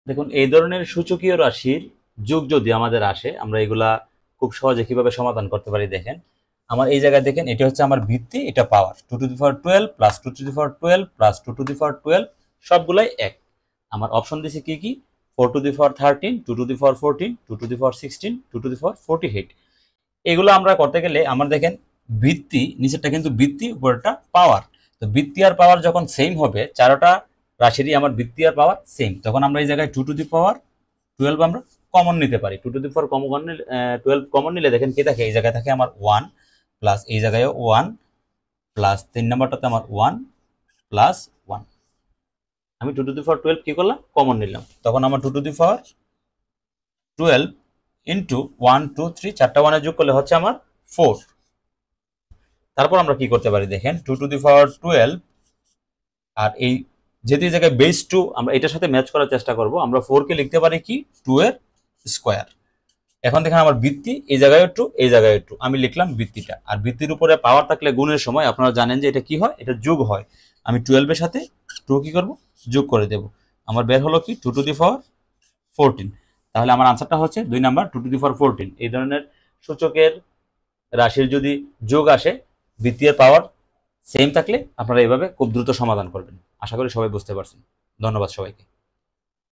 দেখুন, এই ধরনের সূচকীয় রাশির যোগ যদি আমাদের আসে, আমরা এগুলা খুব সহজে কিভাবে সমাধান করতে পারি দেখেন। আমার এই জায়গায় দেখেন, এটা হচ্ছে আমার ভিত্তি, এটা পাওয়ার 2^12 প্লাস 2^12 প্লাস 2^12 সবগুলাই এক। আমার অপশন দিছে কি কি? 4^13, 2^14, 2^16, 2^48। এগুলো আমরা করতে গেলে আমার দেখেন ভিত্তি নিচেরটা কিন্তু ভিত্তি, উপরেরটা পাওয়ার। তো ভিত্তি আর পাওয়ার যখন সেম হবে, চারোটা রাশিরই আমার ভিত্তি আর পাওয়ার সেম, তখন আমরা এই জায়গায় 2^12 আমরা কমন নিতে পারি। 2^4 কমন নিলে 12 কমন নিলে দেখেন কি থাকে, এই জায়গায় থাকে আমার 1 প্লাস এই জায়গায় 1 প্লাস 3 নাম্বারটাতে আমার 1 প্লাস 1। আমি 2^12 কি করলাম? কমন নিলাম। তখন আমার 2^12 ইন্টু 1 2 3 চারটা 1 যোগ করলে হচ্ছে আমার 4। তারপর আমরা কি করতে পারি দেখেন, 2^12 আর এই যেহেতু এই জায়গায় বেস 2, আমরা এটার সাথে ম্যাচ করার চেষ্টা করব। আমরা 4 কে লিখতে পারি কি 2 এর স্কয়ার। এখন দেখেন আমার ভিত্তি এই জায়গায় 2, এই জায়গায় 2, আমি লিখলাম ভিত্তিটা। আর ভিত্তির উপরে পাওয়ার থাকলে গুণের সময় আপনারা জানেন যে এটা কি হয়, এটা যোগ হয়। আমি 12 এর সাথে 2 কি করব? যোগ করে দেব। আমার বের হলো কি 2^14। তাহলে আমার আনসারটা হচ্ছে 2 নাম্বার 2^14। এই ধরনের সূচকের রাশির যদি যোগ আসে, ভিত্তি আর পাওয়ার সেম থাকলে আপনারা এইভাবে খুব দ্রুত সমাধান করবেন। আশা করি সবাই বুঝতে পারছেন। ধন্যবাদ সবাইকে।